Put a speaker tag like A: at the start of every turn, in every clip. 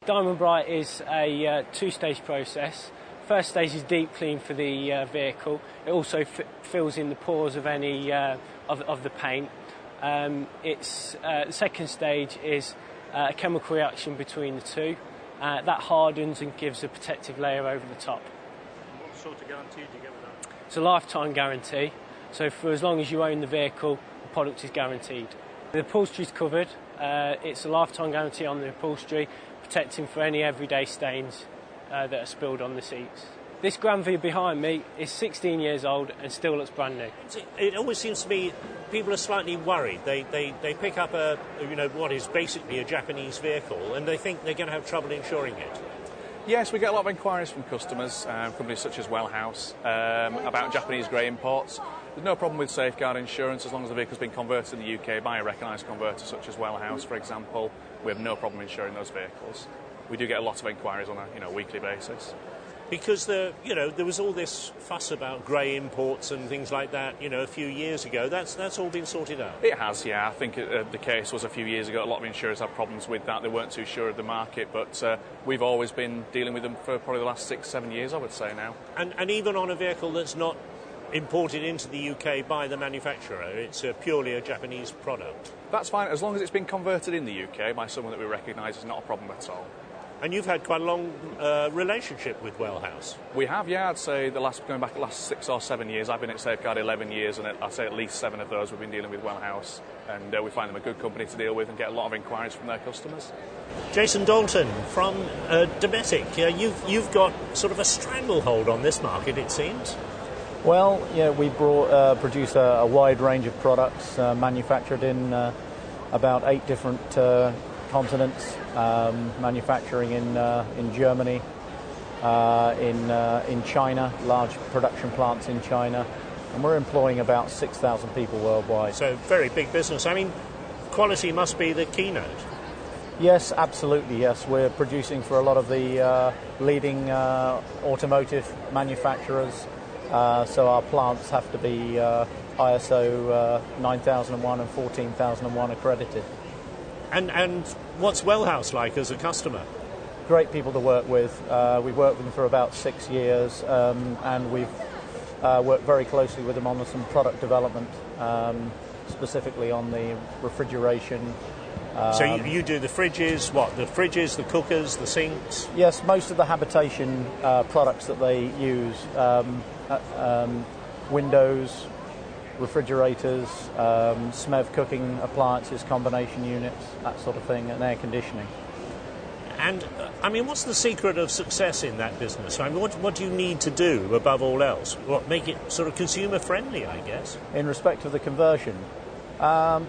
A: Diamond Bright is a two-stage process. First stage is deep clean for the vehicle. It also fills in the pores of any of the paint. The second stage is a chemical reaction between the two. That hardens and gives a protective layer over the top.
B: And what sort of guarantee do you get with that?
A: It's a lifetime guarantee, so for as long as you own the vehicle, the product is guaranteed. The upholstery is covered. It's a lifetime guarantee on the upholstery, protecting for any everyday stains that are spilled on the seats. This Grand View behind me is 16 years old and still looks brand new.
B: It always seems to me people are slightly worried. They pick up what is basically a Japanese vehicle and they think they're going to have trouble insuring it.
C: Yes, we get a lot of inquiries from customers, companies such as Wellhouse, about Japanese grey imports. There's no problem with safeguard insurance as long as the vehicle's been converted in the UK by a recognised converter such as Wellhouse, for example. We have no problem insuring those vehicles. We do get a lot of inquiries on a weekly basis.
B: Because there was all this fuss about grey imports and things like that, a few years ago. That's all been sorted out.
C: It has, yeah. I think the case was a few years ago. A lot of insurers had problems with that. They weren't too sure of the market, but we've always been dealing with them for probably the last 6-7 years, I would say now.
B: And even on a vehicle that's not imported into the UK by the manufacturer, it's purely a Japanese product.
C: That's fine, as long as it's been converted in the UK by someone that we recognise is not a problem at all.
B: And you've had quite a long relationship with Wellhouse.
C: We have, yeah. I'd say going back the last 6 or 7 years. I've been at Safeguard 11 years, and I'd say at least 7 of those we've been dealing with Wellhouse. And we find them a good company to deal with and get a lot of inquiries from their customers.
B: Jason Dalton from Dometic. You've got sort of a stranglehold on this market, it seems.
D: Well, yeah, we produce a wide range of products manufactured in about 8 different continents, manufacturing in Germany, in China, large production plants in China, and we're employing about 6,000 people worldwide.
B: So very big business. I mean, quality must be the keynote.
D: Yes, absolutely, yes. We're producing for a lot of the leading automotive manufacturers, so our plants have to be ISO 9001 and 14001 accredited.
B: And what's Wellhouse like as a customer?
D: Great people to work with. We've worked with them for about 6 years, and we've worked very closely with them on some product development, specifically on the refrigeration.
B: So you do the fridges, the fridges, the cookers, the sinks?
D: Yes, most of the habitation products that they use, windows, refrigerators, SMEV cooking appliances, combination units, that sort of thing, and air conditioning.
B: And, I mean, what's the secret of success in that business? I mean, what do you need to do above all else? Make it sort of consumer-friendly, I guess?
D: In respect of the conversion,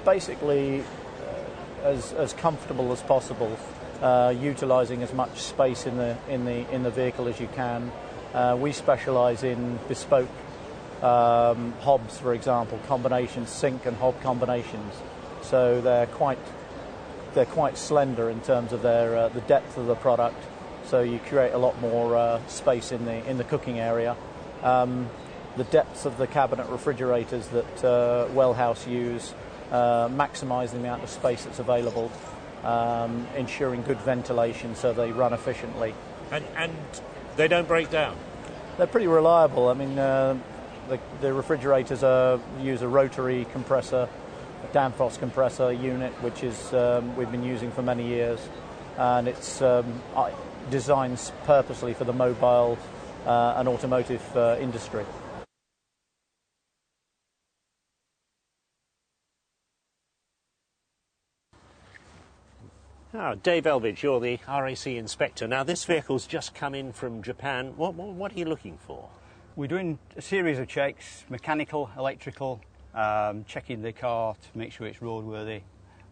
D: basically as comfortable as possible, utilising as much space in the vehicle as you can. We specialise in bespoke hobs, for example, combinations, sink and hob combinations. So they're quite slender in terms of their the depth of the product. So you create a lot more space in the cooking area. The depths of the cabinet refrigerators that Wellhouse use maximise the amount of space that's available, ensuring good ventilation so they run efficiently.
B: And they don't break down?
D: They're pretty reliable. I mean, the refrigerators use a rotary compressor, a Danfoss compressor unit, which is we've been using for many years, and it's designed purposely for the mobile and automotive industry.
B: Dave Elvidge, you're the RAC inspector. Now, this vehicle's just come in from Japan. What are you looking for?
E: We're doing a series of checks, mechanical, electrical, checking the car to make sure it's roadworthy,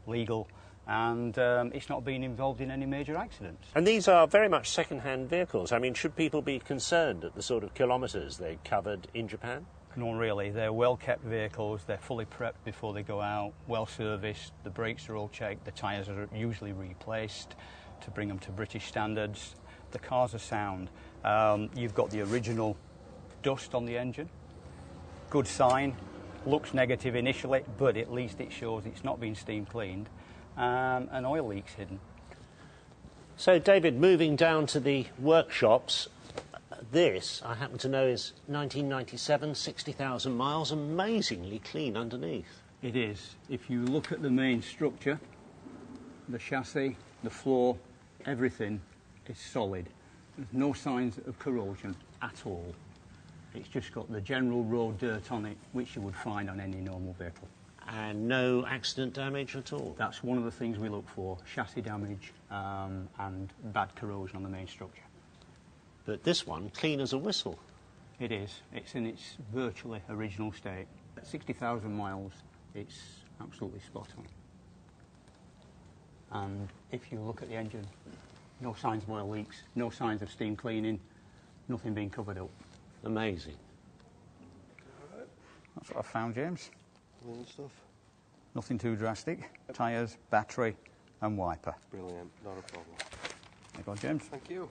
E: legal, and it's not been involved in any major accidents.
B: And these are very much second-hand vehicles. I mean, should people be concerned at the sort of kilometres they covered in Japan?
E: No, really. They're well-kept vehicles. They're fully prepped before they go out, well-serviced. The brakes are all checked. The tyres are usually replaced to bring them to British standards. The cars are sound. You've got the original dust on the engine. Good sign. Looks negative initially, but at least it shows it's not been steam cleaned. And oil leaks hidden.
B: So, David, moving down to the workshops, this, I happen to know, is 1997, 60,000 miles, amazingly clean underneath.
E: It is. If you look at the main structure, the chassis, the floor, everything is solid. There's no signs of corrosion at all. It's just got the general road dirt on it, which you would find on any normal vehicle.
B: And no accident damage at all?
E: That's one of the things we look for, chassis damage and bad corrosion on the main structure.
B: But this one, clean as a whistle.
E: It is. It's in its virtually original state. At 60,000 miles, it's absolutely spot on. And if you look at the engine, no signs of oil leaks, no signs of steam cleaning, nothing being covered up.
B: Amazing.
E: That's what I found, James.
F: Brilliant stuff.
E: Nothing too drastic. Tyres, battery and wiper.
F: Brilliant, not a problem.
E: There you go, James.
F: Thank you.